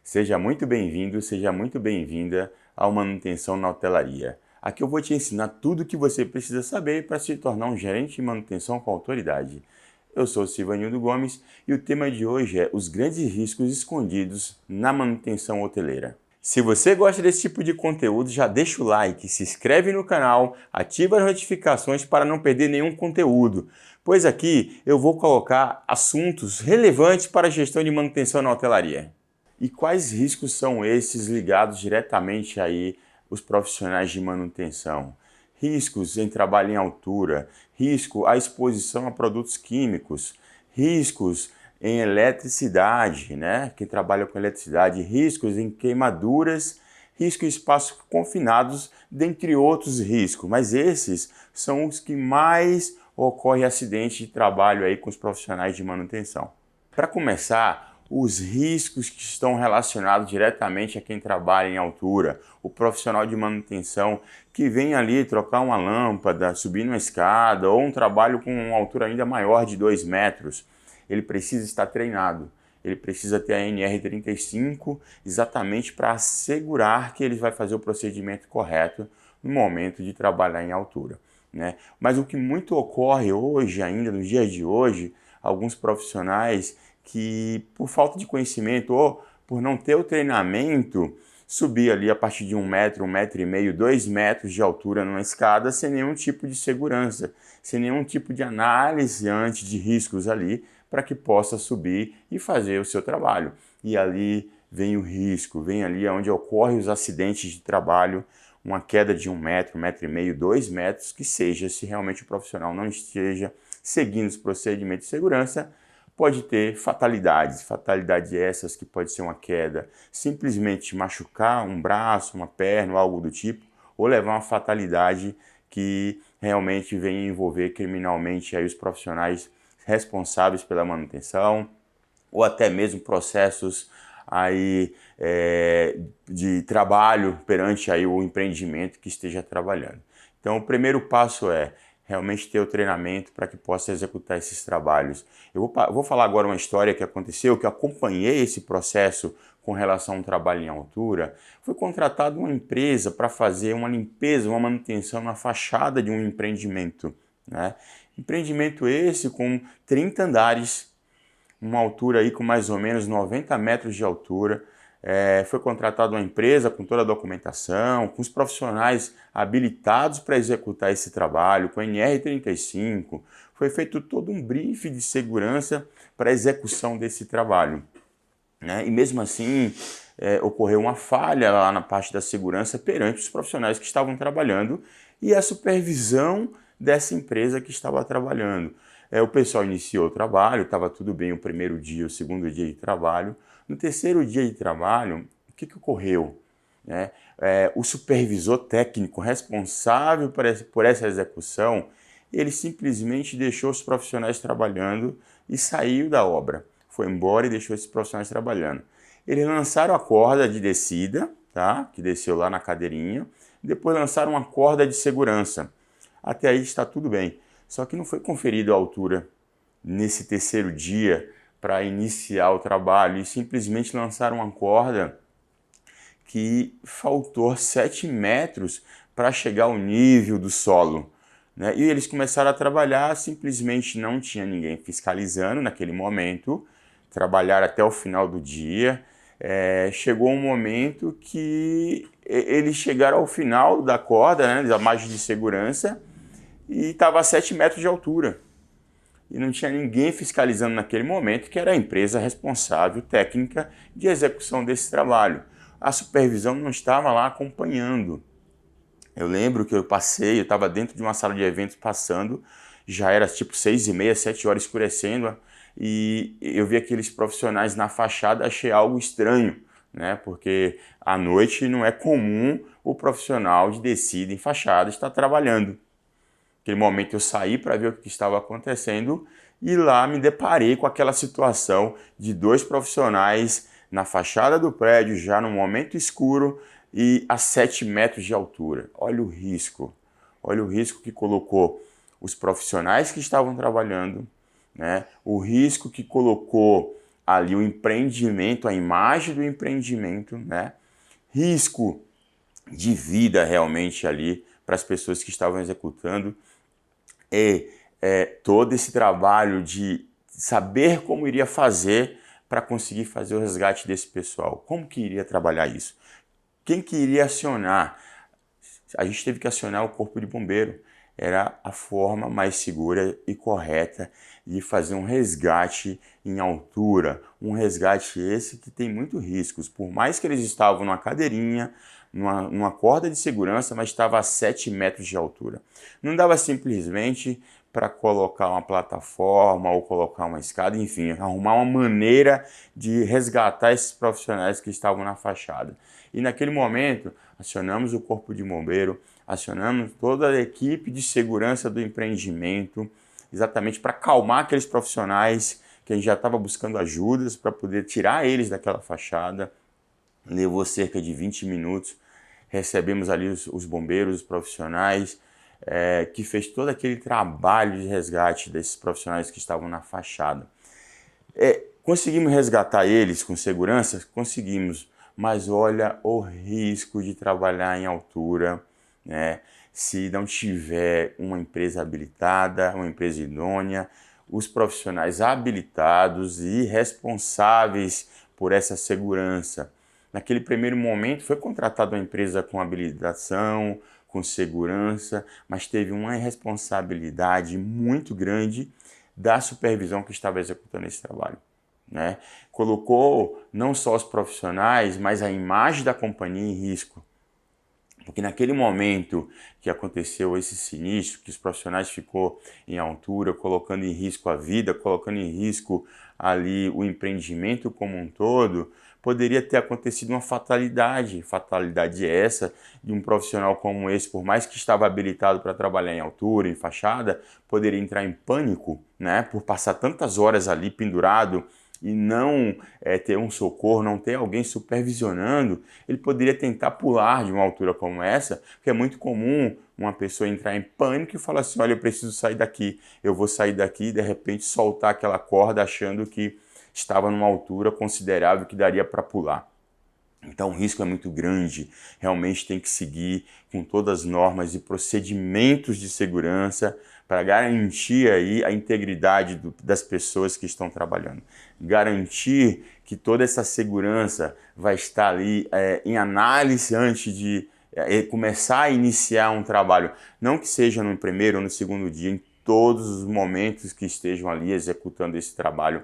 Seja muito bem-vindo, seja muito bem-vinda ao Manutenção na Hotelaria. Aqui eu vou te ensinar tudo o que você precisa saber para se tornar um gerente de manutenção com autoridade. Eu sou Silvanildo Gomes e o tema de hoje é os grandes riscos escondidos na manutenção hoteleira. Se você gosta desse tipo de conteúdo, já deixa o like, se inscreve no canal, ativa as notificações para não perder nenhum conteúdo, pois aqui eu vou colocar assuntos relevantes para a gestão de manutenção na hotelaria. E quais riscos são esses ligados diretamente aí os profissionais de manutenção? Riscos em trabalho em altura, risco à exposição a produtos químicos, riscos em eletricidade, né? Quem trabalha com eletricidade, riscos em queimaduras, risco em espaços confinados, dentre outros riscos. Mas esses são os que mais ocorrem acidentes de trabalho aí com os profissionais de manutenção. Para começar, os riscos que estão relacionados diretamente a quem trabalha em altura, o profissional de manutenção que vem ali trocar uma lâmpada, subir uma escada ou um trabalho com uma altura ainda maior de 2 metros, ele precisa estar treinado, ele precisa ter a NR35 exatamente para assegurar que ele vai fazer o procedimento correto no momento de trabalhar em altura, né? Mas o que muito ocorre hoje, ainda nos dias de hoje, alguns profissionais que por falta de conhecimento ou por não ter o treinamento, subir ali a partir de 1 metro, 1,5 m, 2 metros de altura numa escada sem nenhum tipo de segurança, sem nenhum tipo de análise antes de riscos ali para que possa subir e fazer o seu trabalho. E ali vem o risco, vem ali onde ocorrem os acidentes de trabalho, uma queda de 1 metro, 1,5 m, 2 metros, que seja, se realmente o profissional não esteja seguindo os procedimentos de segurança, pode ter fatalidades essas que pode ser uma queda, simplesmente machucar um braço, uma perna ou algo do tipo, ou levar uma fatalidade que realmente vem envolver criminalmente aí os profissionais responsáveis pela manutenção, ou até mesmo processos aí, de trabalho perante aí o empreendimento que esteja trabalhando. Então o primeiro passo é realmente ter o treinamento para que possa executar esses trabalhos. Eu vou falar agora uma história que aconteceu, que eu acompanhei esse processo com relação a um trabalho em altura. Foi contratada uma empresa para fazer uma limpeza, uma manutenção na fachada de um empreendimento, né? Empreendimento esse com 30 andares, uma altura aí com mais ou menos 90 metros de altura. Foi contratada uma empresa com toda a documentação, com os profissionais habilitados para executar esse trabalho, com a NR35, foi feito todo um briefing de segurança para a execução desse trabalho, né? E mesmo assim, ocorreu uma falha lá na parte da segurança perante os profissionais que estavam trabalhando e a supervisão dessa empresa que estava trabalhando. O pessoal iniciou o trabalho, estava tudo bem o primeiro dia, o segundo dia de trabalho. No terceiro dia de trabalho, o que ocorreu? O supervisor técnico responsável por essa execução, ele simplesmente deixou os profissionais trabalhando e saiu da obra. Foi embora e deixou esses profissionais trabalhando. Eles lançaram a corda de descida, tá? Que desceu lá na cadeirinha, depois lançaram uma corda de segurança. Até aí está tudo bem. Só que não foi conferida a altura nesse terceiro dia para iniciar o trabalho e simplesmente lançaram uma corda que faltou 7 metros para chegar ao nível do solo, né? E eles começaram a trabalhar, simplesmente não tinha ninguém fiscalizando naquele momento, trabalharam até o final do dia. Chegou um momento que eles chegaram ao final da corda, né, da margem de segurança, e estava a 7 metros de altura. E não tinha ninguém fiscalizando naquele momento, que era a empresa responsável técnica de execução desse trabalho. A supervisão não estava lá acompanhando. Eu lembro que eu estava dentro de uma sala de eventos passando, já era tipo 6h30, 7 horas escurecendo, e eu vi aqueles profissionais na fachada, achei algo estranho, né? Porque à noite não é comum o profissional de descida em fachada estar trabalhando. Naquele momento eu saí para ver o que estava acontecendo e lá me deparei com aquela situação de 2 profissionais na fachada do prédio, já no momento escuro e a 7 metros de altura. Olha o risco que colocou os profissionais que estavam trabalhando, né? O risco que colocou ali o empreendimento, a imagem do empreendimento, né? Risco de vida realmente ali para as pessoas que estavam executando e todo esse trabalho de saber como iria fazer para conseguir fazer o resgate desse pessoal. Como que iria trabalhar isso? Quem que iria acionar? A gente teve que acionar o corpo de bombeiro. Era a forma mais segura e correta de fazer um resgate em altura. Um resgate esse que tem muitos riscos. Por mais que eles estavam numa cadeirinha, numa corda de segurança, mas estava a 7 metros de altura. Não dava simplesmente para colocar uma plataforma ou colocar uma escada, enfim, arrumar uma maneira de resgatar esses profissionais que estavam na fachada. E naquele momento, acionamos o corpo de bombeiro, acionamos toda a equipe de segurança do empreendimento, exatamente para acalmar aqueles profissionais que a gente já estava buscando ajudas para poder tirar eles daquela fachada. Levou cerca de 20 minutos, recebemos ali os bombeiros, os profissionais, que fez todo aquele trabalho de resgate desses profissionais que estavam na fachada. Conseguimos resgatar eles com segurança? Conseguimos, mas olha o risco de trabalhar em altura, né? Se não tiver uma empresa habilitada, uma empresa idônea, os profissionais habilitados e responsáveis por essa segurança. Naquele primeiro momento foi contratada uma empresa com habilitação, com segurança, mas teve uma irresponsabilidade muito grande da supervisão que estava executando esse trabalho, né? Colocou não só os profissionais, mas a imagem da companhia em risco. Porque naquele momento que aconteceu esse sinistro, que os profissionais ficou em altura, colocando em risco a vida, colocando em risco ali o empreendimento como um todo, poderia ter acontecido uma fatalidade. Fatalidade essa de um profissional como esse, por mais que estava habilitado para trabalhar em altura, em fachada, poderia entrar em pânico, né, por passar tantas horas ali pendurado e não ter um socorro, não ter alguém supervisionando. Ele poderia tentar pular de uma altura como essa, porque é muito comum uma pessoa entrar em pânico e falar assim, olha, eu preciso sair daqui, eu vou sair daqui e de repente soltar aquela corda achando que estava numa altura considerável que daria para pular. Então o risco é muito grande, realmente tem que seguir com todas as normas e procedimentos de segurança para garantir aí a integridade das pessoas que estão trabalhando. Garantir que toda essa segurança vai estar ali em análise antes de começar a iniciar um trabalho. Não que seja no primeiro ou no segundo dia, em todos os momentos que estejam ali executando esse trabalho,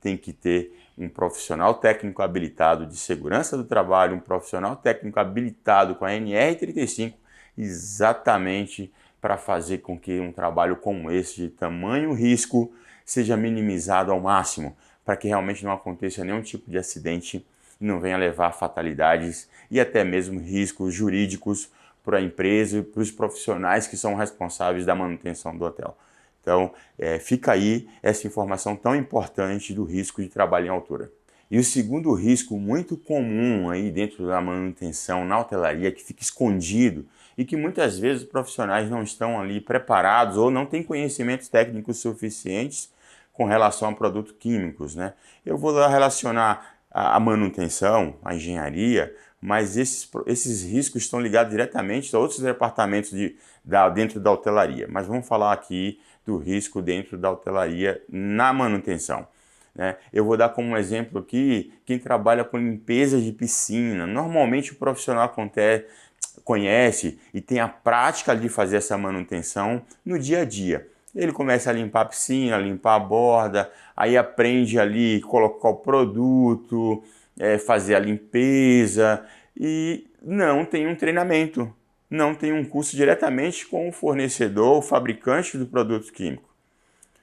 tem que ter um profissional técnico habilitado de segurança do trabalho, um profissional técnico habilitado com a NR35, exatamente para fazer com que um trabalho como esse, de tamanho risco, seja minimizado ao máximo, para que realmente não aconteça nenhum tipo de acidente e não venha levar a fatalidades e até mesmo riscos jurídicos para a empresa e para os profissionais que são responsáveis da manutenção do hotel. Então, fica aí essa informação tão importante do risco de trabalho em altura. E o segundo risco muito comum aí dentro da manutenção na hotelaria, que fica escondido e que muitas vezes os profissionais não estão ali preparados ou não têm conhecimentos técnicos suficientes com relação a produtos químicos, né? Eu vou lá relacionar a manutenção, a engenharia, mas esses riscos estão ligados diretamente a outros departamentos dentro da hotelaria. Mas vamos falar aqui do risco dentro da hotelaria na manutenção, né? Eu vou dar como exemplo aqui quem trabalha com limpeza de piscina. Normalmente o profissional conhece e tem a prática de fazer essa manutenção no dia a dia. Ele começa a limpar a piscina, limpar a borda, aí aprende ali colocar o produto, fazer a limpeza e não tem um treinamento, não tem um curso diretamente com o fornecedor, o fabricante do produto químico.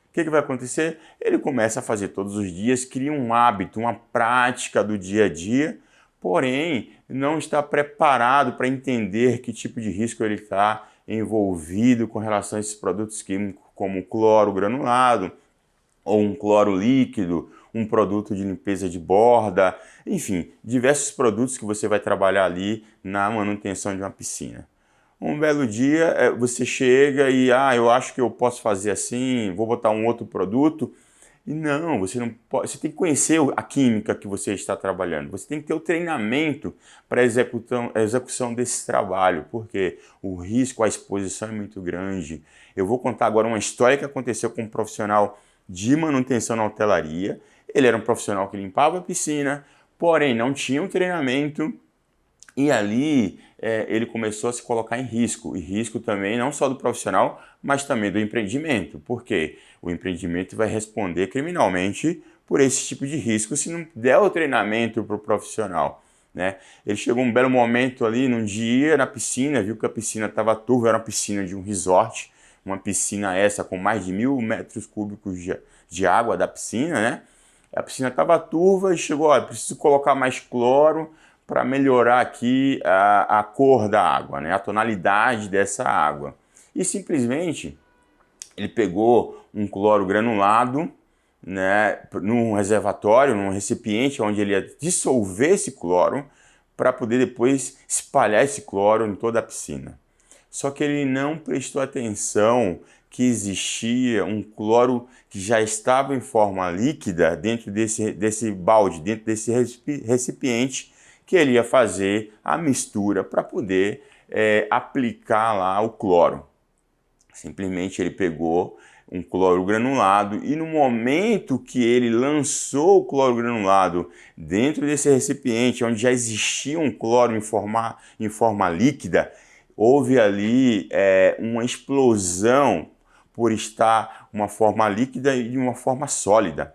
O que vai acontecer? Ele começa a fazer todos os dias, cria um hábito, uma prática do dia a dia, porém não está preparado para entender que tipo de risco ele está envolvido com relação a esses produtos químicos, como o cloro granulado, ou um cloro líquido, um produto de limpeza de borda, enfim, diversos produtos que você vai trabalhar ali na manutenção de uma piscina. Um belo dia você chega e eu acho que eu posso fazer assim, vou botar um outro produto E não, você não pode, você tem que conhecer a química que você está trabalhando, você tem que ter o treinamento para a execução desse trabalho, porque o risco, a exposição é muito grande. Eu vou contar agora uma história que aconteceu com um profissional de manutenção na hotelaria. Ele era um profissional que limpava a piscina, porém não tinha um treinamento. E ali ele começou a se colocar em risco, e risco também não só do profissional, mas também do empreendimento, porque o empreendimento vai responder criminalmente por esse tipo de risco se não der o treinamento para o profissional. Né? Ele chegou um belo momento ali, num dia, na piscina, viu que a piscina estava turva, era uma piscina de um resort, uma piscina essa com mais de 1.000 metros cúbicos de água da piscina, né? A piscina estava turva e chegou, ó, preciso colocar mais cloro para melhorar aqui a cor da água, né? A tonalidade dessa água. E simplesmente ele pegou um cloro granulado, né, num reservatório, num recipiente onde ele ia dissolver esse cloro para poder depois espalhar esse cloro em toda a piscina. Só que ele não prestou atenção que existia um cloro que já estava em forma líquida dentro desse balde, dentro desse recipiente, que ele ia fazer a mistura para poder aplicar lá o cloro. Simplesmente ele pegou um cloro granulado e no momento que ele lançou o cloro granulado dentro desse recipiente, onde já existia um cloro em forma líquida, houve ali uma explosão por estar uma forma líquida e de uma forma sólida,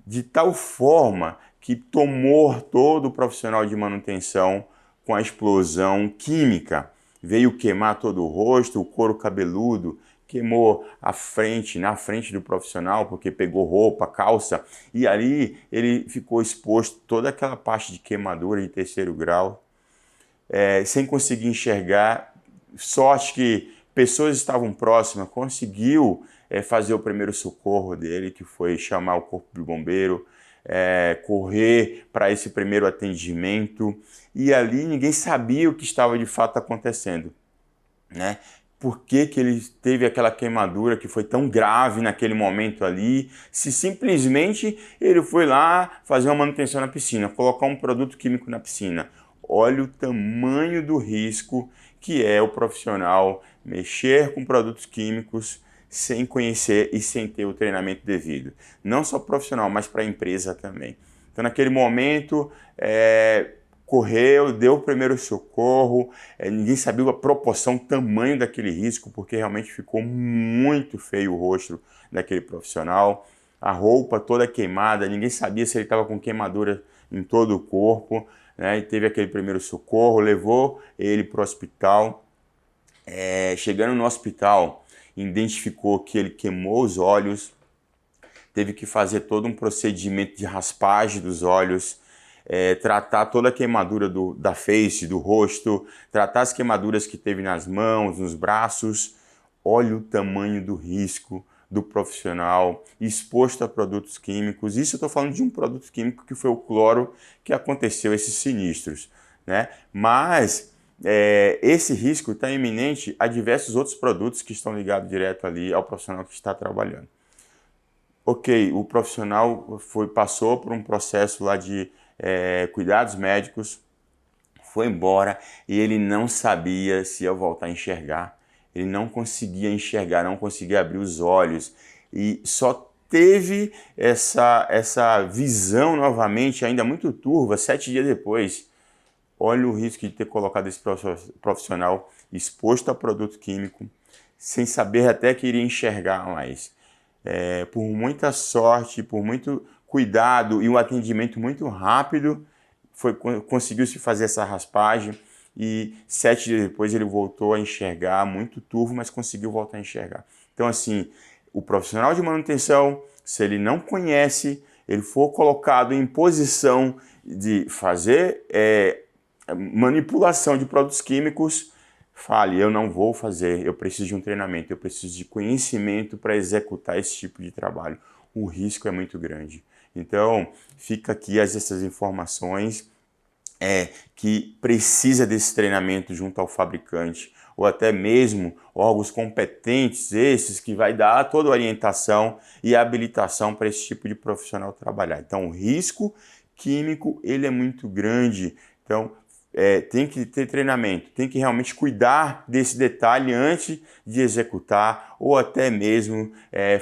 de tal forma que tomou todo o profissional de manutenção com a explosão química. Veio queimar todo o rosto, o couro cabeludo, queimou na frente do profissional, porque pegou roupa, calça, e ali ele ficou exposto toda aquela parte de queimadura de 3º grau, sem conseguir enxergar. Sorte que pessoas estavam próximas, conseguiu fazer o primeiro socorro dele, que foi chamar o corpo de bombeiro, correr para esse primeiro atendimento, e ali ninguém sabia o que estava de fato acontecendo, né? Por que que ele teve aquela queimadura que foi tão grave naquele momento ali, se simplesmente ele foi lá fazer uma manutenção na piscina, colocar um produto químico na piscina. Olha o tamanho do risco que é o profissional mexer com produtos químicos sem conhecer e sem ter o treinamento devido. Não só profissional, mas para a empresa também. Então, naquele momento, correu, deu o primeiro socorro, ninguém sabia a proporção, o tamanho daquele risco, porque realmente ficou muito feio o rosto daquele profissional, a roupa toda queimada, ninguém sabia se ele estava com queimadura em todo o corpo, né? E teve aquele primeiro socorro, levou ele para o hospital. Chegando no hospital, identificou que ele queimou os olhos, teve que fazer todo um procedimento de raspagem dos olhos, tratar toda a queimadura da face, do rosto, tratar as queimaduras que teve nas mãos, nos braços. Olha o tamanho do risco do profissional exposto a produtos químicos. Isso eu estou falando de um produto químico que foi o cloro que aconteceu esses sinistros, né? Mas esse risco está iminente a diversos outros produtos que estão ligados direto ali ao profissional que está trabalhando. Ok, o profissional passou por um processo lá de cuidados médicos, foi embora e ele não sabia se ia voltar a enxergar. Ele não conseguia enxergar, não conseguia abrir os olhos e só teve essa visão novamente, ainda muito turva, 7 dias depois. Olha o risco de ter colocado esse profissional exposto a produto químico, sem saber até que iria enxergar mais. Por muita sorte, por muito cuidado e um atendimento muito rápido, conseguiu-se fazer essa raspagem e 7 dias depois ele voltou a enxergar, muito turvo, mas conseguiu voltar a enxergar. Então, assim, o profissional de manutenção, se ele não conhece, ele for colocado em posição de fazer manipulação de produtos químicos, fale, eu não vou fazer, eu preciso de um treinamento, eu preciso de conhecimento para executar esse tipo de trabalho. O risco é muito grande. Então, fica aqui essas informações que precisa desse treinamento junto ao fabricante ou até mesmo órgãos competentes, esses que vai dar toda a orientação e habilitação para esse tipo de profissional trabalhar. Então, o risco químico ele é muito grande, então tem que ter treinamento, tem que realmente cuidar desse detalhe antes de executar ou até mesmo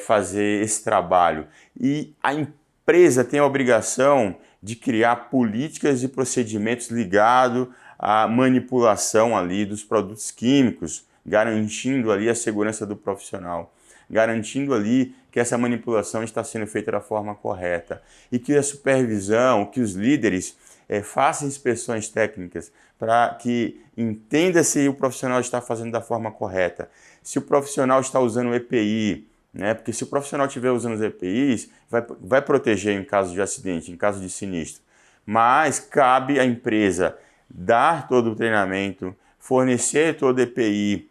fazer esse trabalho. E a empresa tem a obrigação de criar políticas e procedimentos ligados à manipulação ali dos produtos químicos, garantindo ali a segurança do profissional, garantindo ali que essa manipulação está sendo feita da forma correta e que a supervisão, que os líderes façam inspeções técnicas para que entenda se o profissional está fazendo da forma correta, se o profissional está usando o EPI, né? Porque se o profissional estiver usando os EPIs, vai proteger em caso de acidente, em caso de sinistro. Mas cabe à empresa dar todo o treinamento, fornecer todo o EPI,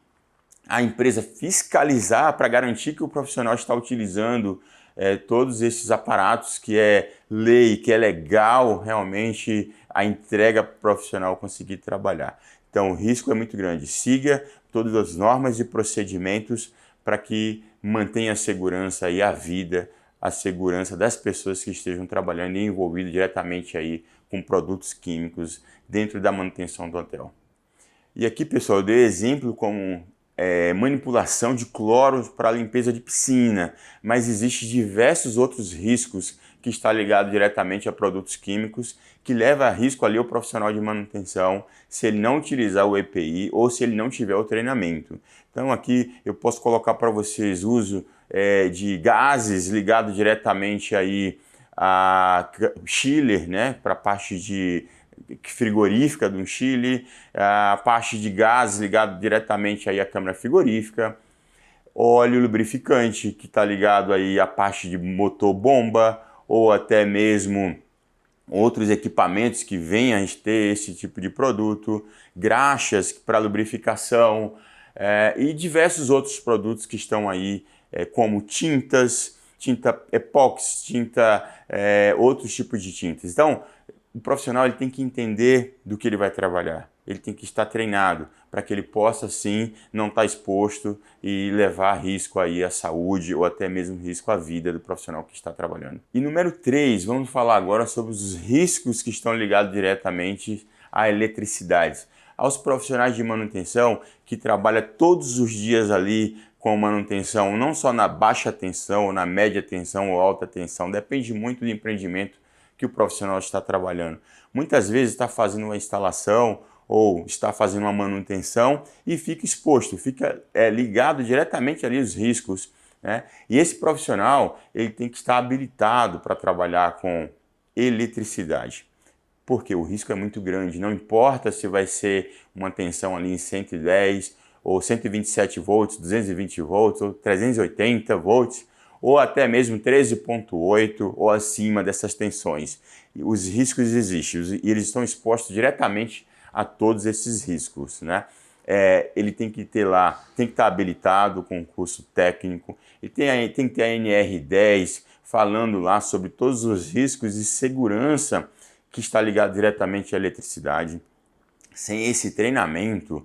a empresa fiscalizar para garantir que o profissional está utilizando todos esses aparatos, que é lei, que é legal realmente a entrega profissional conseguir trabalhar. Então o risco é muito grande. Siga todas as normas e procedimentos para que mantenha a segurança e a vida, a segurança das pessoas que estejam trabalhando e envolvidas diretamente aí com produtos químicos dentro da manutenção do hotel. E aqui, pessoal, eu dei exemplo como manipulação de cloro para a limpeza de piscina, mas existem diversos outros riscos que está ligado diretamente a produtos químicos, que leva a risco ali o profissional de manutenção se ele não utilizar o EPI ou se ele não tiver o treinamento. Então aqui eu posso colocar para vocês uso de gases ligado diretamente aí a chiller, né, para a parte de frigorífica do chile, a parte de gás ligado diretamente aí à câmara frigorífica, óleo lubrificante que está ligado aí à parte de motor bomba ou até mesmo outros equipamentos que venham a ter esse tipo de produto, graxas para lubrificação e diversos outros produtos que estão aí como tintas, tinta epóxi, outros tipos de tintas. Então, o profissional ele tem que entender do que ele vai trabalhar, ele tem que estar treinado para que ele possa sim não estar exposto e levar risco aí à saúde ou até mesmo risco à vida do profissional que está trabalhando. E número 3, vamos falar agora sobre os riscos que estão ligados diretamente à eletricidade. Aos profissionais de manutenção que trabalham todos os dias ali com manutenção, não só na baixa tensão, ou na média tensão ou alta tensão, depende muito do empreendimento que o profissional está trabalhando. Muitas vezes está fazendo uma instalação ou está fazendo uma manutenção e fica exposto, fica ligado diretamente ali aos riscos, né? E esse profissional ele tem que estar habilitado para trabalhar com eletricidade, porque o risco é muito grande, não importa se vai ser uma tensão ali em 110 ou 127 volts, 220 volts ou 380 volts, ou até mesmo 13,8 ou acima dessas tensões. Os riscos existem e eles estão expostos diretamente a todos esses riscos, né? Ele tem que ter lá, tem que estar habilitado com curso técnico, e tem que ter a NR10 falando lá sobre todos os riscos de segurança que está ligado diretamente à eletricidade. Sem esse treinamento,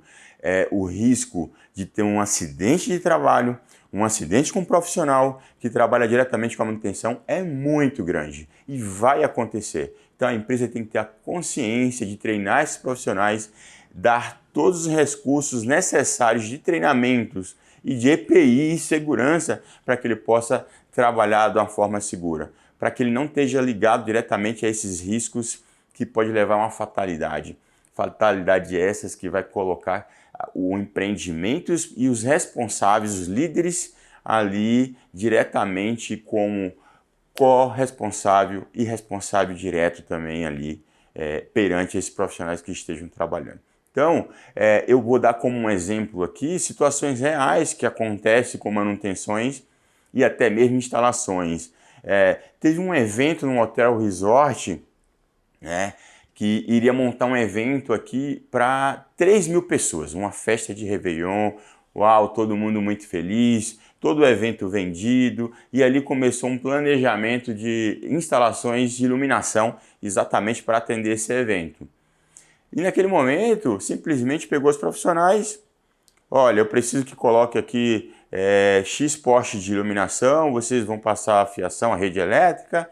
o risco de ter um acidente de trabalho, um acidente com um profissional que trabalha diretamente com a manutenção é muito grande e vai acontecer. Então a empresa tem que ter a consciência de treinar esses profissionais, dar todos os recursos necessários de treinamentos e de EPI e segurança para que ele possa trabalhar de uma forma segura, para que ele não esteja ligado diretamente a esses riscos que pode levar a uma fatalidade. Fatalidade essas que vai colocar o empreendimento e os responsáveis, os líderes ali diretamente como corresponsável e responsável direto também ali perante esses profissionais que estejam trabalhando. Então, eu vou dar como um exemplo aqui situações reais que acontecem com manutenções e até mesmo instalações. Teve um evento num hotel resort, né, que iria montar um evento aqui para 3.000 pessoas, uma festa de Réveillon, uau, todo mundo muito feliz, todo o evento vendido, e ali começou um planejamento de instalações de iluminação exatamente para atender esse evento. E naquele momento, simplesmente pegou os profissionais, olha, eu preciso que coloque aqui X postes de iluminação, vocês vão passar a fiação, a rede elétrica,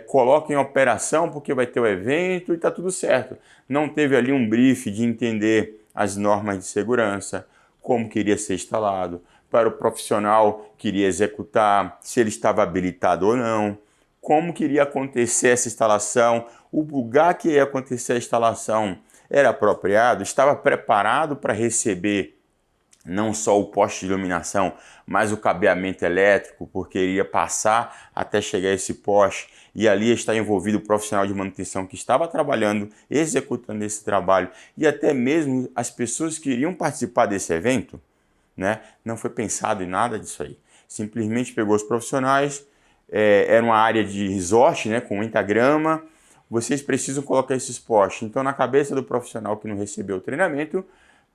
coloquem em operação porque vai ter o evento e está tudo certo. Não teve ali um brief de entender as normas de segurança, como queria ser instalado, para o profissional que iria executar, se ele estava habilitado ou não, como queria acontecer essa instalação, o lugar que ia acontecer a instalação era apropriado, estava preparado para receber não só o poste de iluminação, mas o cabeamento elétrico, porque iria passar até chegar a esse poste e ali está envolvido o profissional de manutenção que estava trabalhando, executando esse trabalho e até mesmo as pessoas que iriam participar desse evento, né? Não foi pensado em nada disso aí. Simplesmente pegou os profissionais, era uma área de resort, né, com muita grama, vocês precisam colocar esses postes. Então, na cabeça do profissional que não recebeu o treinamento,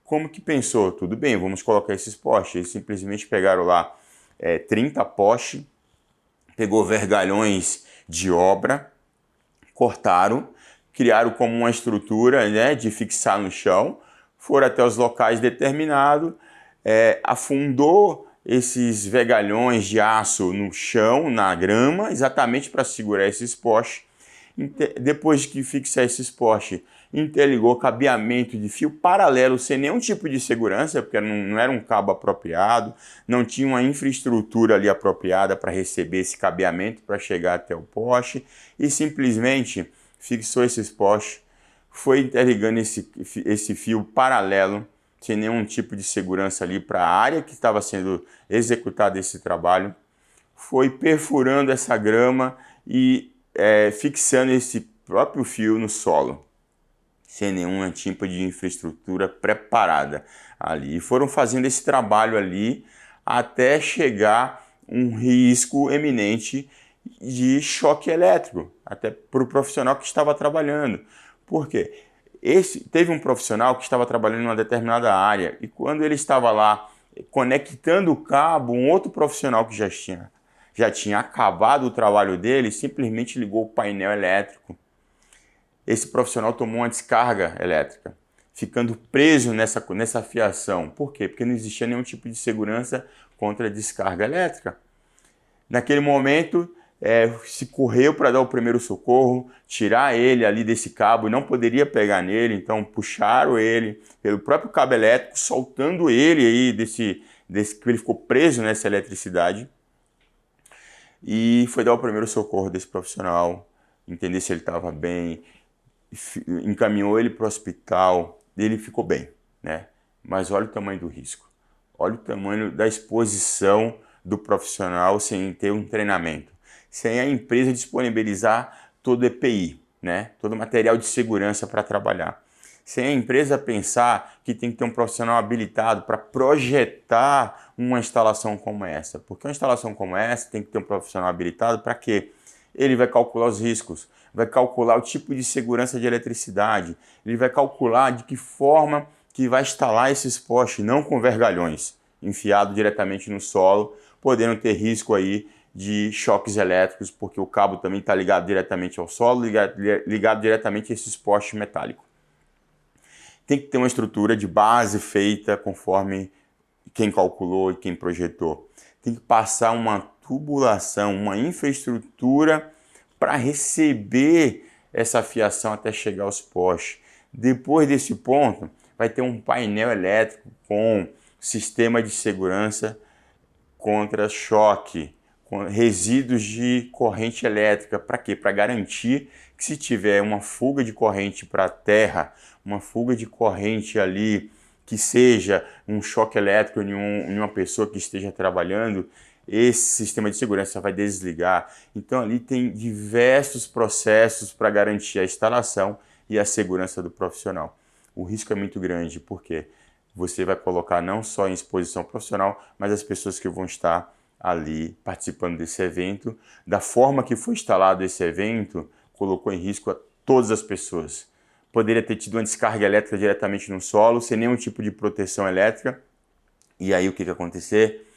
como que pensou? Tudo bem, vamos colocar esses postes. Eles simplesmente pegaram lá 30 postes, pegou vergalhões de obra, cortaram, criaram como uma estrutura, né, de fixar no chão, foram até os locais determinados, afundou esses vergalhões de aço no chão, na grama, exatamente para segurar esses postes. Depois que fixar esses postes, interligou cabeamento de fio paralelo sem nenhum tipo de segurança, porque não era um cabo apropriado, não tinha uma infraestrutura ali apropriada para receber esse cabeamento para chegar até o poste e simplesmente fixou esses postes, foi interligando esse fio paralelo sem nenhum tipo de segurança ali para a área que estava sendo executado esse trabalho, foi perfurando essa grama e fixando esse próprio fio no solo, sem nenhum tipo de infraestrutura preparada ali. E foram fazendo esse trabalho ali até chegar um risco eminente de choque elétrico, até para o profissional que estava trabalhando. Por quê? Teve um profissional que estava trabalhando em uma determinada área e quando ele estava lá conectando o cabo, um outro profissional que já tinha acabado o trabalho dele, simplesmente ligou o painel elétrico. Esse profissional tomou uma descarga elétrica, ficando preso nessa fiação. Por quê? Porque não existia nenhum tipo de segurança contra a descarga elétrica. Naquele momento, se correu para dar o primeiro socorro, tirar ele ali desse cabo, não poderia pegar nele, então puxaram ele pelo próprio cabo elétrico, soltando ele aí que ele ficou preso nessa eletricidade. E foi dar o primeiro socorro desse profissional, entender se ele estava bem, encaminhou ele para o hospital, ele ficou bem, né? Mas olha o tamanho do risco, olha o tamanho da exposição do profissional sem ter um treinamento, sem a empresa disponibilizar todo o EPI, né? Todo o material de segurança para trabalhar, sem a empresa pensar que tem que ter um profissional habilitado para projetar uma instalação como essa. Porque uma instalação como essa tem que ter um profissional habilitado para quê? Ele vai calcular os riscos, vai calcular o tipo de segurança de eletricidade, ele vai calcular de que forma que vai instalar esses postes, não com vergalhões, enfiado diretamente no solo, podendo ter risco aí de choques elétricos, porque o cabo também está ligado diretamente ao solo, ligado diretamente a esses postes metálicos. Tem que ter uma estrutura de base feita conforme quem calculou e quem projetou. Tem que passar uma tubulação, uma infraestrutura para receber essa fiação até chegar aos postes. Depois desse ponto, vai ter um painel elétrico com sistema de segurança contra choque, com resíduos de corrente elétrica. Para quê? Para garantir que se tiver uma fuga de corrente para a terra, uma fuga de corrente ali, que seja um choque elétrico em uma pessoa que esteja trabalhando, esse sistema de segurança vai desligar. Então ali tem diversos processos para garantir a instalação e a segurança do profissional. O risco é muito grande, porque você vai colocar não só em exposição profissional, mas as pessoas que vão estar ali participando desse evento, da forma que foi instalado esse evento, colocou em risco a todas as pessoas. Poderia ter tido uma descarga elétrica diretamente no solo, sem nenhum tipo de proteção elétrica. E aí o que acontecer?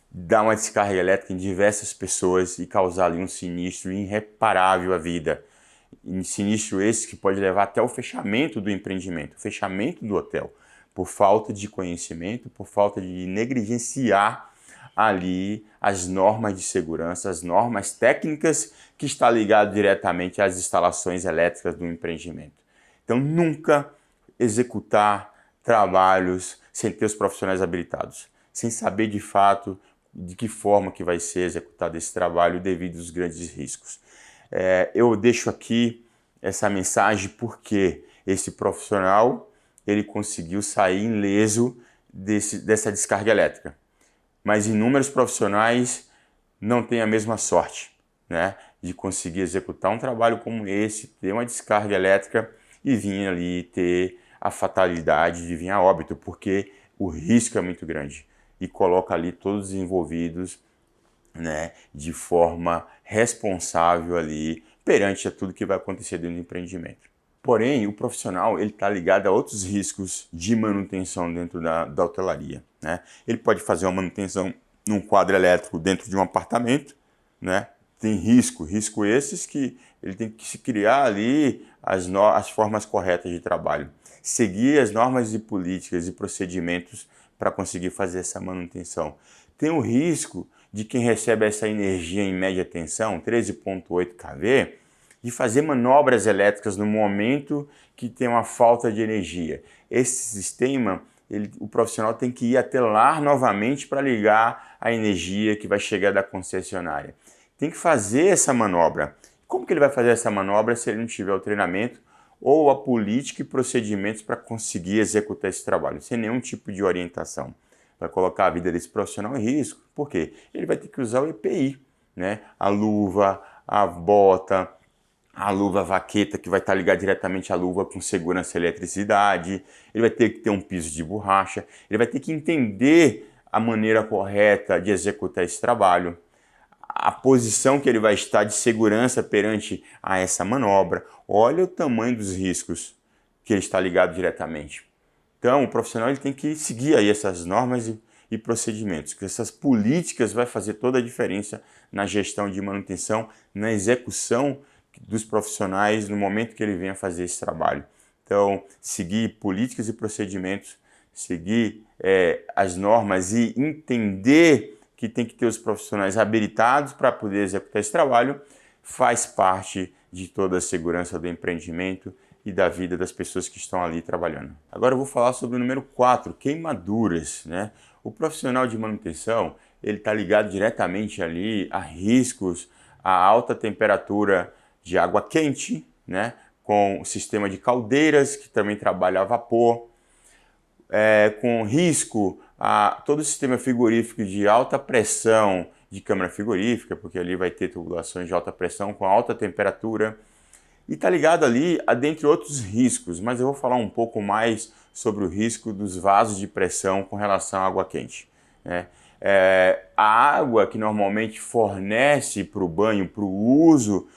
Dar uma descarga elétrica em diversas pessoas e causar ali um sinistro irreparável à vida. E sinistro esse que pode levar até o fechamento do empreendimento, o fechamento do hotel. por falta de conhecimento, por falta de negligenciar ali as normas de segurança, as normas técnicas que está ligado diretamente às instalações elétricas do empreendimento. Então, nunca executar trabalhos sem ter os profissionais habilitados, sem saber de fato de que forma que vai ser executado esse trabalho devido aos grandes riscos. Eu deixo aqui essa mensagem porque esse profissional ele conseguiu sair ileso dessa descarga elétrica. Mas inúmeros profissionais não têm a mesma sorte, né, de conseguir executar um trabalho como esse, ter uma descarga elétrica e vir ali ter a fatalidade de vir a óbito, porque o risco é muito grande e coloca ali todos os envolvidos, né, de forma responsável ali perante a tudo que vai acontecer dentro do empreendimento. Porém, o profissional ele está ligado a outros riscos de manutenção dentro da hotelaria, né? Ele pode fazer uma manutenção num quadro elétrico dentro de um apartamento, né? Tem risco esses que ele tem que se criar ali as formas corretas de trabalho, seguir as normas e políticas e procedimentos para conseguir fazer essa manutenção. Tem o risco de quem recebe essa energia em média tensão, 13,8 kV, de fazer manobras elétricas no momento que tem uma falta de energia. Esse sistema, o profissional tem que ir até lá novamente para ligar a energia que vai chegar da concessionária. Tem que fazer essa manobra. Como que ele vai fazer essa manobra se ele não tiver o treinamento ou a política e procedimentos para conseguir executar esse trabalho, sem nenhum tipo de orientação? Vai colocar a vida desse profissional em risco. Por quê? Ele vai ter que usar o EPI, né? A luva, a bota, a luva vaqueta, que vai estar ligada diretamente à luva com segurança e eletricidade, ele vai ter que ter um piso de borracha, ele vai ter que entender a maneira correta de executar esse trabalho, a posição que ele vai estar de segurança perante a essa manobra. Olha o tamanho dos riscos que ele está ligado diretamente. Então, o profissional ele tem que seguir aí essas normas e procedimentos, que essas políticas vai fazer toda a diferença na gestão de manutenção, na execução dos profissionais no momento que ele venha fazer esse trabalho. Então, seguir políticas e procedimentos, seguir as normas e entender que tem que ter os profissionais habilitados para poder executar esse trabalho, faz parte de toda a segurança do empreendimento e da vida das pessoas que estão ali trabalhando. Agora eu vou falar sobre o número 4, queimaduras, né? O profissional de manutenção, ele está ligado diretamente ali a riscos, a alta temperatura de água quente, né? Com o sistema de caldeiras, que também trabalha a vapor, com risco a todo o sistema frigorífico de alta pressão de câmara frigorífica, porque ali vai ter tubulações de alta pressão com alta temperatura, e está ligado ali a dentre outros riscos, mas eu vou falar um pouco mais sobre o risco dos vasos de pressão com relação à água quente, né? A água que normalmente fornece para o banho, para o uso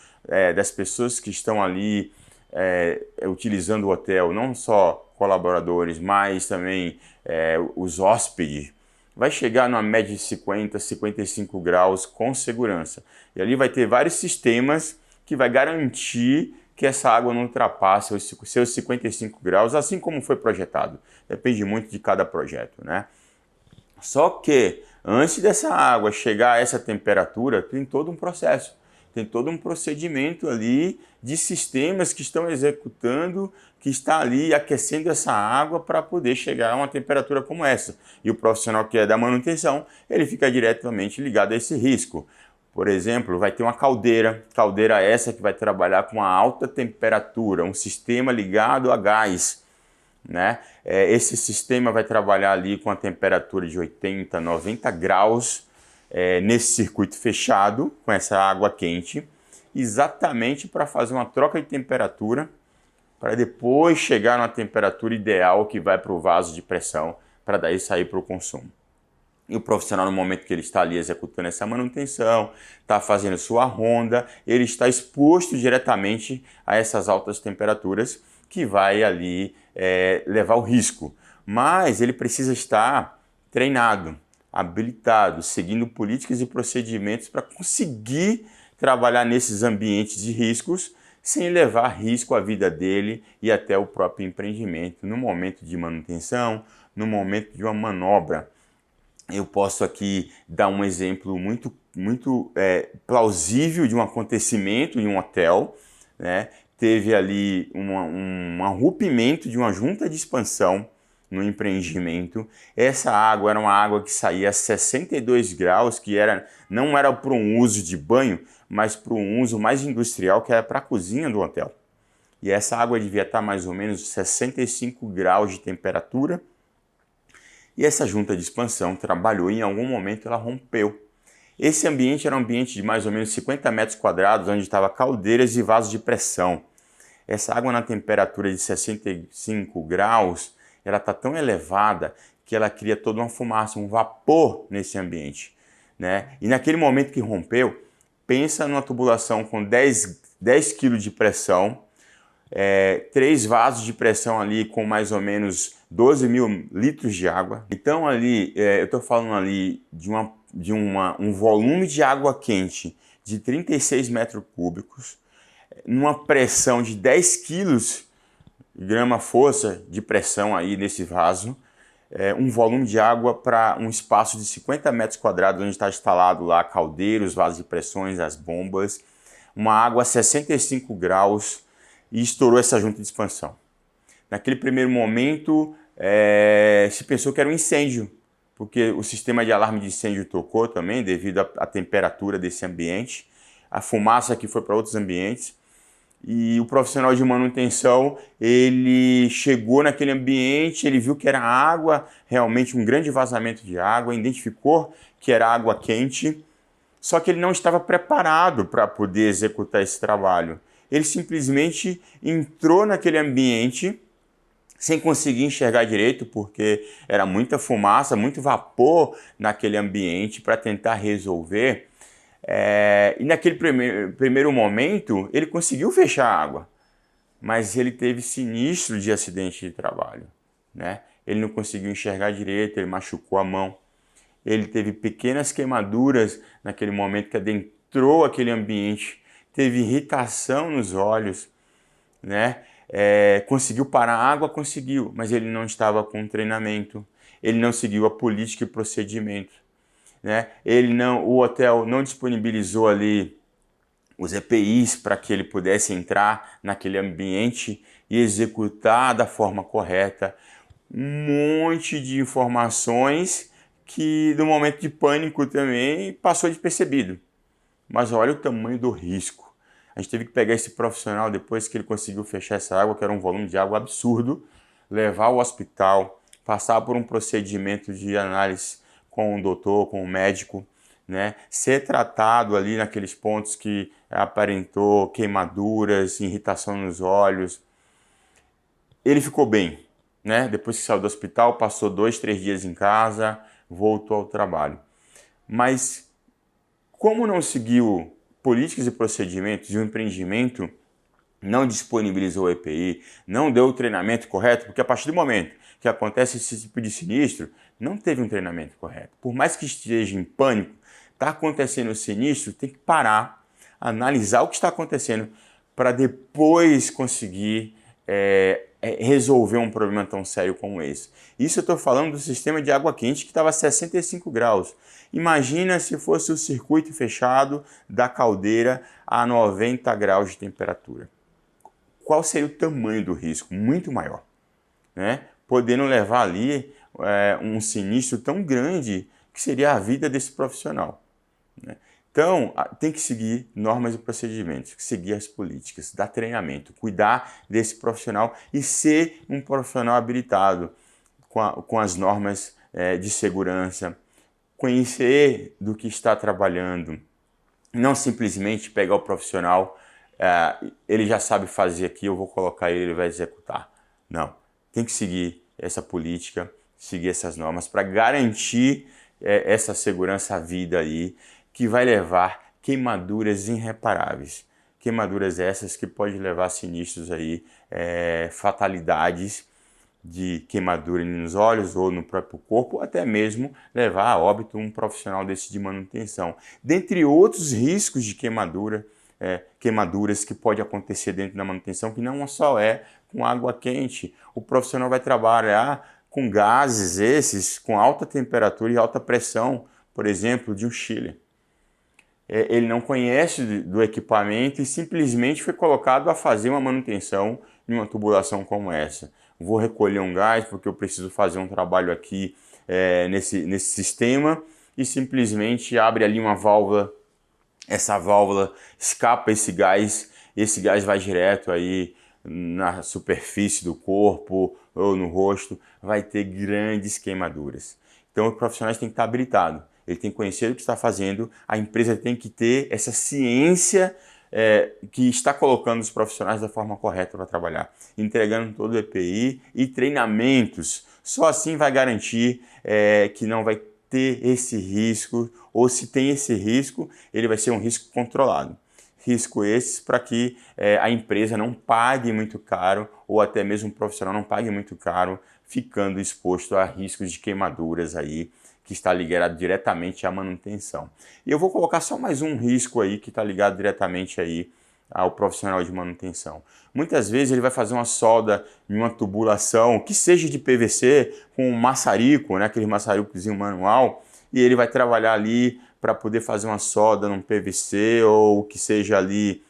das pessoas que estão ali utilizando o hotel, não só colaboradores, mas também os hóspedes, vai chegar numa média de 50, 55 graus com segurança. E ali vai ter vários sistemas que vai garantir que essa água não ultrapasse os seus 55 graus, assim como foi projetado. Depende muito de cada projeto, né? Só que antes dessa água chegar a essa temperatura, tem todo um processo. Tem todo um procedimento ali de sistemas que estão executando, que está ali aquecendo essa água para poder chegar a uma temperatura como essa. E o profissional que é da manutenção, ele fica diretamente ligado a esse risco. Por exemplo, vai ter uma caldeira essa que vai trabalhar com uma alta temperatura, um sistema ligado a gás, né? Esse sistema vai trabalhar ali com a temperatura de 80, 90 graus, nesse circuito fechado, com essa água quente, exatamente para fazer uma troca de temperatura, para depois chegar na temperatura ideal que vai para o vaso de pressão, para daí sair para o consumo. E o profissional, no momento que ele está ali executando essa manutenção, está fazendo sua ronda, ele está exposto diretamente a essas altas temperaturas que vai ali levar o risco. Mas ele precisa estar treinado, habilitado, seguindo políticas e procedimentos para conseguir trabalhar nesses ambientes de riscos sem levar risco à vida dele e até o próprio empreendimento, no momento de manutenção, no momento de uma manobra. Eu posso aqui dar um exemplo muito plausível de um acontecimento em um hotel, né? Teve ali um rompimento de uma junta de expansão no empreendimento. Essa água era uma água que saía a 62 graus, que não era para um uso de banho, mas para um uso mais industrial, que era para a cozinha do hotel. E essa água devia estar mais ou menos 65 graus de temperatura. E essa junta de expansão trabalhou e em algum momento ela rompeu. Esse ambiente era um ambiente de mais ou menos 50 metros quadrados, onde estava caldeiras e vasos de pressão. Essa água na temperatura de 65 graus, ela está tão elevada que ela cria toda uma fumaça, um vapor nesse ambiente, né? E naquele momento que rompeu, pensa numa tubulação com 10 kg de pressão, 3 vasos de pressão ali com mais ou menos 12 mil litros de água. Então ali, eu estou falando ali de um volume de água quente de 36 metros cúbicos, numa pressão de 10 quilos, grama-força de pressão aí nesse vaso, um volume de água para um espaço de 50 metros quadrados, onde está instalado lá caldeiros, vasos de pressões, as bombas, uma água a 65 graus, e estourou essa junta de expansão. Naquele primeiro momento, se pensou que era um incêndio, porque o sistema de alarme de incêndio tocou também, devido à temperatura desse ambiente, a fumaça que foi para outros ambientes, e o profissional de manutenção, ele chegou naquele ambiente, ele viu que era água, realmente um grande vazamento de água, identificou que era água quente, só que ele não estava preparado para poder executar esse trabalho. Ele simplesmente entrou naquele ambiente sem conseguir enxergar direito, porque era muita fumaça, muito vapor naquele ambiente para tentar resolver. E naquele primeiro momento, ele conseguiu fechar a água, mas ele teve sinistro de acidente de trabalho, né? Ele não conseguiu enxergar direito, ele machucou a mão, ele teve pequenas queimaduras naquele momento que adentrou aquele ambiente, teve irritação nos olhos, né? Conseguiu parar a água? Conseguiu, mas ele não estava com treinamento, ele não seguiu a política e procedimento, né? O hotel não disponibilizou ali os EPIs para que ele pudesse entrar naquele ambiente e executar da forma correta. Um monte de informações que no momento de pânico também passou despercebido. Mas olha o tamanho do risco. A gente teve que pegar esse profissional depois que ele conseguiu fechar essa água, que era um volume de água absurdo, levar ao hospital, passar por um procedimento de análise com o doutor, com o médico, né? Ser tratado ali naqueles pontos que aparentou queimaduras, irritação nos olhos. Ele ficou bem, né? Depois que saiu do hospital, passou 2, 3 dias em casa, voltou ao trabalho. Mas como não seguiu políticas e procedimentos e o empreendimento não disponibilizou o EPI, não deu o treinamento correto, porque a partir do momento que acontece esse tipo de sinistro, não teve um treinamento correto. Por mais que esteja em pânico, está acontecendo o sinistro, tem que parar, analisar o que está acontecendo para depois conseguir resolver um problema tão sério como esse. Isso eu estou falando do sistema de água quente que estava a 65 graus. Imagina se fosse o circuito fechado da caldeira a 90 graus de temperatura. Qual seria o tamanho do risco? Muito maior, né? Podendo levar ali um sinistro tão grande que seria a vida desse profissional, né? Então, tem que seguir normas e procedimentos, seguir as políticas, dar treinamento, cuidar desse profissional e ser um profissional habilitado com as normas de segurança, conhecer do que está trabalhando, não simplesmente pegar o profissional, ele já sabe fazer aqui, eu vou colocar ele vai executar. Não, tem que seguir essa política, seguir essas normas para garantir essa segurança à vida aí, que vai levar queimaduras irreparáveis. Queimaduras essas que podem levar a sinistros aí, fatalidades de queimadura nos olhos ou no próprio corpo, até mesmo levar a óbito um profissional desse de manutenção. Dentre outros riscos de queimadura queimaduras que pode acontecer dentro da manutenção, que não só é com água quente. O profissional vai trabalhar com gases esses, com alta temperatura e alta pressão, por exemplo, de um chiller. Ele não conhece do equipamento e simplesmente foi colocado a fazer uma manutenção em uma tubulação como essa. Vou recolher um gás porque eu preciso fazer um trabalho aqui nesse sistema, e simplesmente abre ali uma válvula, essa válvula escapa esse gás vai direto aí na superfície do corpo ou no rosto, vai ter grandes queimaduras. Então, os profissionais têm que estar habilitados, ele tem que conhecer o que está fazendo, a empresa tem que ter essa ciência que está colocando os profissionais da forma correta para trabalhar, entregando todo o EPI e treinamentos. Só assim vai garantir que não vai ter esse risco, ou se tem esse risco, ele vai ser um risco controlado. Risco esses para que a empresa não pague muito caro, ou até mesmo o profissional não pague muito caro, ficando exposto a riscos de queimaduras aí, que está ligado diretamente à manutenção. E eu vou colocar só mais um risco aí que está ligado diretamente aí ao profissional de manutenção. Muitas vezes ele vai fazer uma solda em uma tubulação que seja de PVC com um maçarico, né, aquele maçaricozinho manual, e ele vai trabalhar ali para poder fazer uma solda num PVC ou que seja ali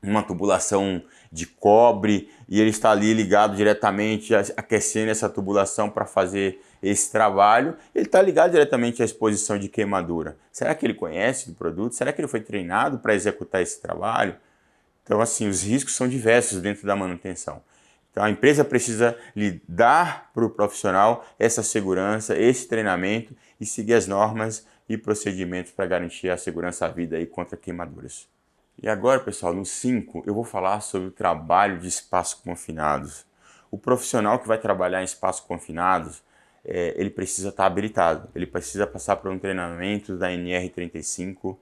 uma tubulação de cobre, e ele está ali ligado diretamente, aquecendo essa tubulação para fazer esse trabalho. Ele está ligado diretamente à exposição de queimadura. Será que ele conhece do produto? Será que ele foi treinado para executar esse trabalho? Então, assim, os riscos são diversos dentro da manutenção. Então, a empresa precisa lhe dar para o profissional essa segurança, esse treinamento e seguir as normas e procedimentos para garantir a segurança à vida aí contra queimaduras. E agora, pessoal, no 5, eu vou falar sobre o trabalho de espaços confinados. O profissional que vai trabalhar em espaços confinados, ele precisa estar habilitado, ele precisa passar por um treinamento da NR35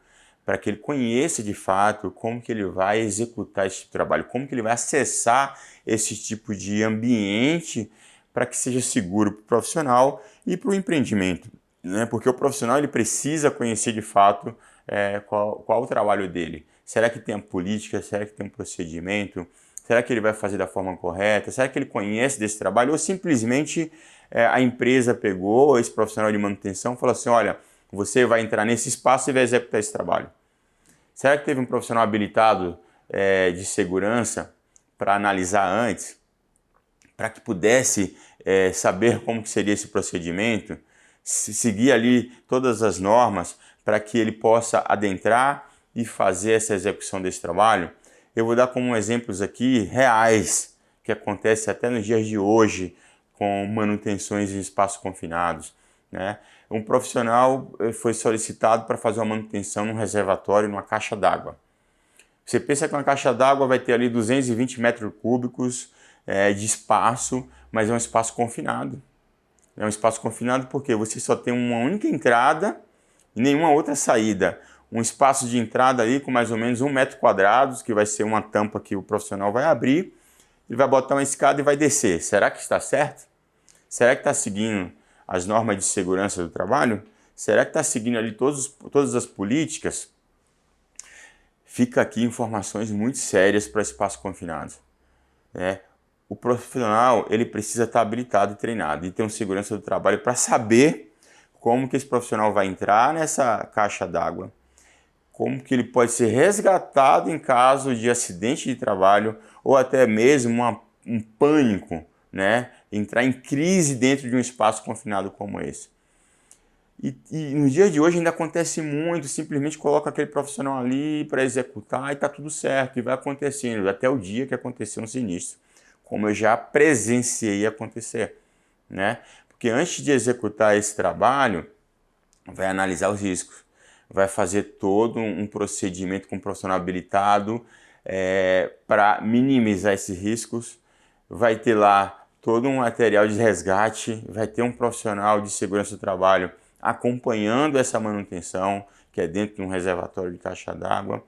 para que ele conheça de fato como que ele vai executar esse tipo de trabalho, como que ele vai acessar esse tipo de ambiente para que seja seguro para o profissional e para o empreendimento, né? Porque o profissional ele precisa conhecer de fato qual o trabalho dele. Será que tem a política? Será que tem um procedimento? Será que ele vai fazer da forma correta? Será que ele conhece desse trabalho? Ou simplesmente a empresa pegou esse profissional de manutenção e falou assim, olha, você vai entrar nesse espaço e vai executar esse trabalho. Será que teve um profissional habilitado de segurança para analisar antes, para que pudesse saber como que seria esse procedimento, seguir ali todas as normas para que ele possa adentrar e fazer essa execução desse trabalho? Eu vou dar como exemplos aqui reais, que acontece até nos dias de hoje, com manutenções em espaços confinados, né? Um profissional foi solicitado para fazer uma manutenção num reservatório, numa caixa d'água. Você pensa que uma caixa d'água vai ter ali 220 metros cúbicos de espaço, mas é um espaço confinado. É um espaço confinado porque você só tem uma única entrada e nenhuma outra saída. Um espaço de entrada ali com mais ou menos 1 metro quadrado, que vai ser uma tampa que o profissional vai abrir, ele vai botar uma escada e vai descer. Será que está certo? Será que está seguindo as normas de segurança do trabalho? Será que está seguindo ali todas as políticas? Fica aqui informações muito sérias para espaços confinados. O profissional ele precisa estar habilitado e treinado e ter um segurança do trabalho para saber como que esse profissional vai entrar nessa caixa d'água, como que ele pode ser resgatado em caso de acidente de trabalho ou até mesmo um pânico, né? Entrar em crise dentro de um espaço confinado como esse. E no dia de hoje ainda acontece muito, simplesmente coloca aquele profissional ali para executar e está tudo certo, e vai acontecendo, até o dia que aconteceu um sinistro, como eu já presenciei acontecer, né? Porque antes de executar esse trabalho, vai analisar os riscos, vai fazer todo um procedimento com um profissional habilitado para minimizar esses riscos, vai ter lá todo um material de resgate, vai ter um profissional de segurança do trabalho acompanhando essa manutenção, que é dentro de um reservatório de caixa d'água,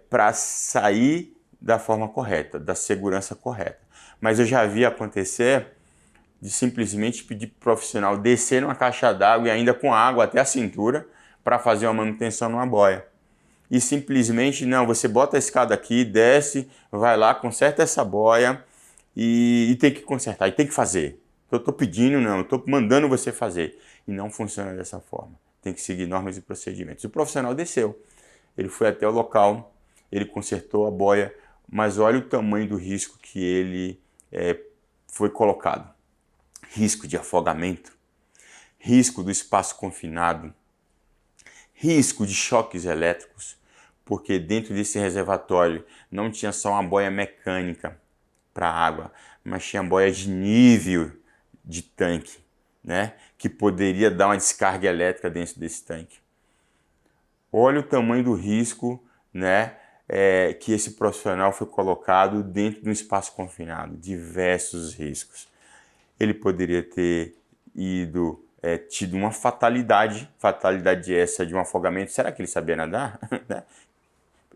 para sair da forma correta, da segurança correta. Mas eu já vi acontecer de simplesmente pedir para o profissional descer numa caixa d'água e ainda com água até a cintura para fazer uma manutenção numa boia. e simplesmente, não, você bota a escada aqui, desce, vai lá, conserta essa boia e tem que consertar, e tem que fazer. Eu estou pedindo, não, eu estou mandando você fazer. E não funciona dessa forma. Tem que seguir normas e procedimentos. O profissional desceu, ele foi até o local, ele consertou a boia, mas olha o tamanho do risco que ele foi colocado. Risco de afogamento, risco do espaço confinado, risco de choques elétricos, porque dentro desse reservatório não tinha só uma boia mecânica para água, mas tinha boia de nível de tanque, né, que poderia dar uma descarga elétrica dentro desse tanque. Olha o tamanho do risco, né, que esse profissional foi colocado dentro de um espaço confinado, diversos riscos. Ele poderia ter tido uma fatalidade essa de um afogamento. Será que ele sabia nadar?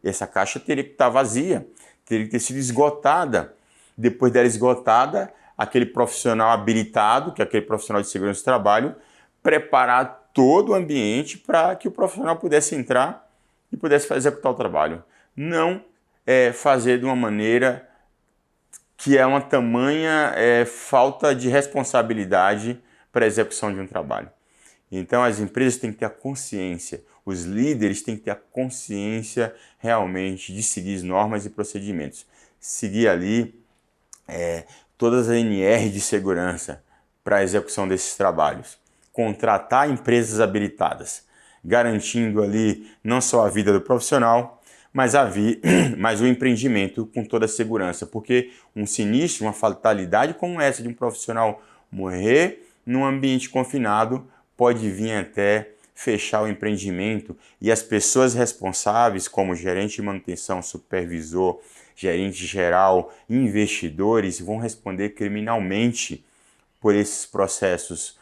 Essa caixa teria que estar vazia, teria que ter sido esgotada. Depois dela esgotada, aquele profissional habilitado, que é aquele profissional de segurança do trabalho, preparar todo o ambiente para que o profissional pudesse entrar e pudesse executar o trabalho. Não fazer de uma maneira que é uma tamanha falta de responsabilidade para a execução de um trabalho. Então as empresas têm que ter a consciência, os líderes têm que ter a consciência realmente de seguir as normas e procedimentos. Seguir ali todas as NR de segurança para a execução desses trabalhos. Contratar empresas habilitadas, garantindo ali não só a vida do profissional, mas o empreendimento com toda a segurança. Porque um sinistro, uma fatalidade como essa de um profissional morrer num ambiente confinado pode vir até fechar o empreendimento e as pessoas responsáveis, como gerente de manutenção, supervisor, gerente geral, investidores, vão responder criminalmente por esses processos,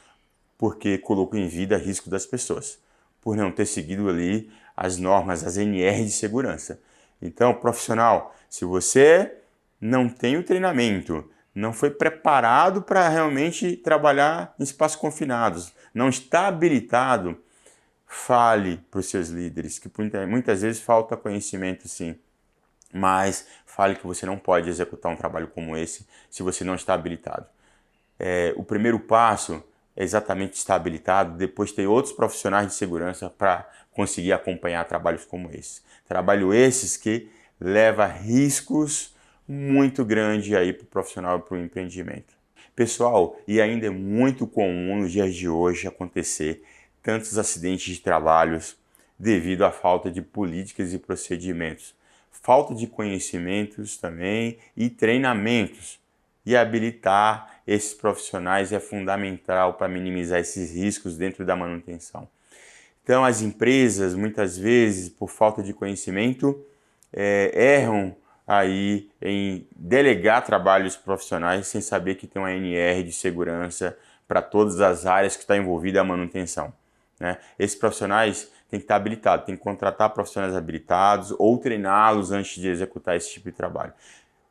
porque colocam em vida risco das pessoas, por não ter seguido ali as normas, as NR de segurança. Então, profissional, se você não tem o treinamento, não foi preparado para realmente trabalhar em espaços confinados, não está habilitado, fale para os seus líderes, que muitas vezes falta conhecimento sim, mas fale que você não pode executar um trabalho como esse se você não está habilitado. O primeiro passo é exatamente estar habilitado, depois ter outros profissionais de segurança para conseguir acompanhar trabalhos como esse. Trabalho esses que leva riscos muito grandes aí para o profissional e para o empreendimento. Pessoal, e ainda é muito comum nos dias de hoje acontecer tantos acidentes de trabalhos devido à falta de políticas e procedimentos. Falta de conhecimentos também e treinamentos. E habilitar esses profissionais é fundamental para minimizar esses riscos dentro da manutenção. Então as empresas, muitas vezes, por falta de conhecimento, erram aí em delegar trabalhos profissionais sem saber que tem uma NR de segurança para todas as áreas que está envolvida a manutenção, né? Esses profissionais têm que estar habilitados, tem que contratar profissionais habilitados ou treiná-los antes de executar esse tipo de trabalho,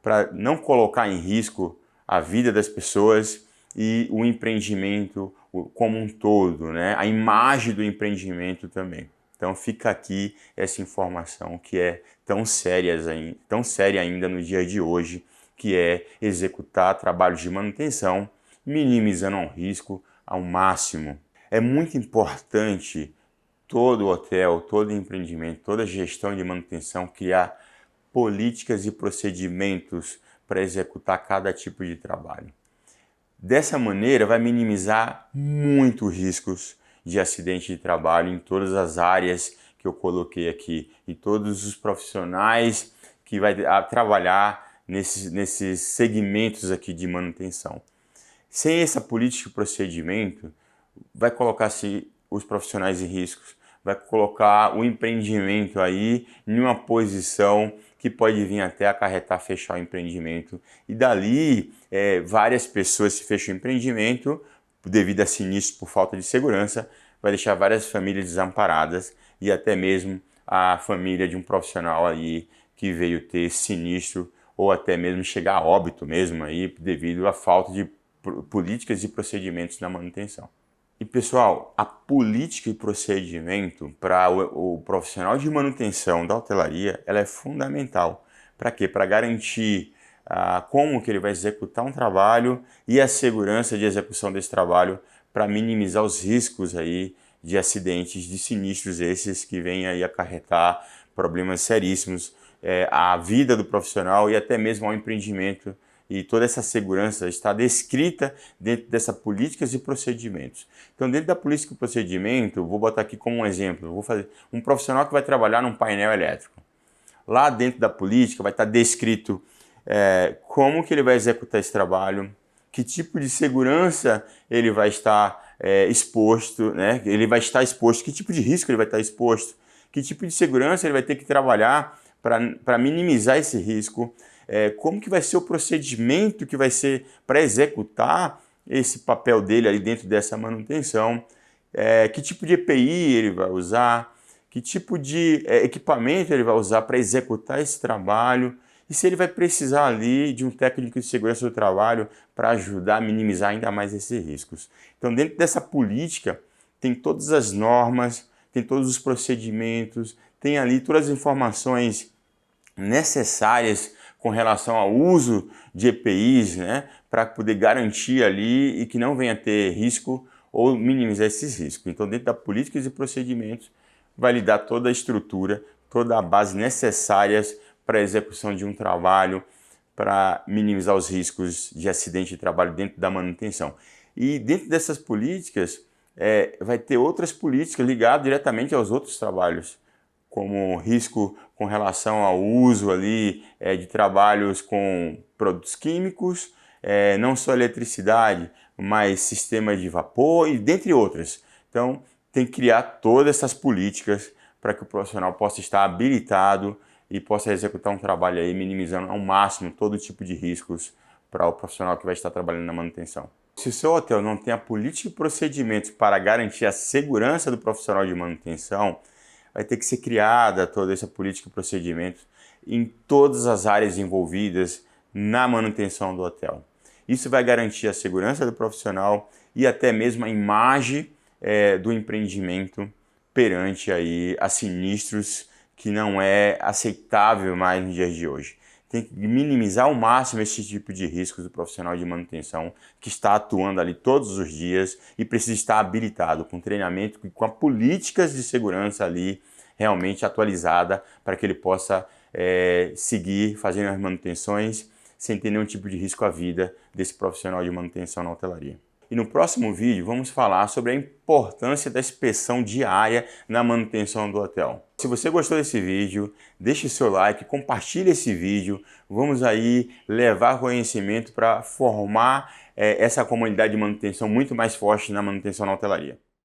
para não colocar em risco a vida das pessoas e o empreendimento como um todo, né? A imagem do empreendimento também. Então fica aqui essa informação que é tão séria ainda no dia de hoje, que é executar trabalhos de manutenção, minimizando o risco ao máximo. É muito importante todo hotel, todo empreendimento, toda gestão de manutenção criar políticas e procedimentos para executar cada tipo de trabalho. Dessa maneira vai minimizar muito riscos de acidente de trabalho em todas as áreas que eu coloquei aqui e todos os profissionais que vai trabalhar nesses segmentos aqui de manutenção. Sem essa política e procedimento, vai colocar-se os profissionais em riscos, vai colocar o empreendimento aí em uma posição que pode vir até acarretar fechar o empreendimento. E dali, várias pessoas se fecham o empreendimento devido a sinistro por falta de segurança, vai deixar várias famílias desamparadas e até mesmo a família de um profissional aí que veio ter sinistro ou até mesmo chegar a óbito mesmo aí devido à falta de políticas e procedimentos na manutenção. E pessoal, a política e procedimento para o profissional de manutenção da hotelaria, ela é fundamental. Para quê? Para garantir como que ele vai executar um trabalho e a segurança de execução desse trabalho para minimizar os riscos aí de acidentes, de sinistros esses que vêm aí acarretar problemas seríssimos à vida do profissional e até mesmo ao empreendimento. E toda essa segurança está descrita dentro dessas políticas e procedimentos. Então, dentro da política e procedimento, vou botar aqui como um exemplo, vou fazer um profissional que vai trabalhar num painel elétrico. Lá dentro da política vai estar descrito como que ele vai executar esse trabalho, que tipo de segurança ele vai estar exposto, né? Ele vai estar exposto, que tipo de risco ele vai estar exposto, que tipo de segurança ele vai ter que trabalhar para minimizar esse risco, como que vai ser o procedimento que vai ser para executar esse papel dele ali dentro dessa manutenção, que tipo de EPI ele vai usar, que tipo de equipamento ele vai usar para executar esse trabalho e se ele vai precisar ali de um técnico de segurança do trabalho para ajudar a minimizar ainda mais esses riscos. Então, dentro dessa política, tem todas as normas, tem todos os procedimentos, tem ali todas as informações necessárias com relação ao uso de EPIs, né, para poder garantir ali e que não venha ter risco ou minimizar esses riscos. Então, dentro da políticas e procedimentos, vai lhe dar toda a estrutura, toda a base necessárias para a execução de um trabalho, para minimizar os riscos de acidente de trabalho dentro da manutenção. E dentro dessas políticas, vai ter outras políticas ligadas diretamente aos outros trabalhos, como risco com relação ao uso ali de trabalhos com produtos químicos, não só eletricidade, mas sistema de vapor e dentre outras. Então, tem que criar todas essas políticas para que o profissional possa estar habilitado e possa executar um trabalho aí minimizando ao máximo todo tipo de riscos para o profissional que vai estar trabalhando na manutenção. Se o seu hotel não tem a política e procedimentos para garantir a segurança do profissional de manutenção, vai ter que ser criada toda essa política e procedimentos em todas as áreas envolvidas na manutenção do hotel. Isso vai garantir a segurança do profissional e até mesmo a imagem do empreendimento perante aí a sinistros que não é aceitável mais nos dias de hoje. Tem que minimizar ao máximo esse tipo de riscos do profissional de manutenção que está atuando ali todos os dias e precisa estar habilitado com treinamento e com políticas de segurança ali realmente atualizada para que ele possa seguir fazendo as manutenções sem ter nenhum tipo de risco à vida desse profissional de manutenção na hotelaria. E no próximo vídeo vamos falar sobre a importância da inspeção diária na manutenção do hotel. Se você gostou desse vídeo, deixe seu like, compartilhe esse vídeo. Vamos aí levar conhecimento para formar essa comunidade de manutenção muito mais forte na manutenção na hotelaria.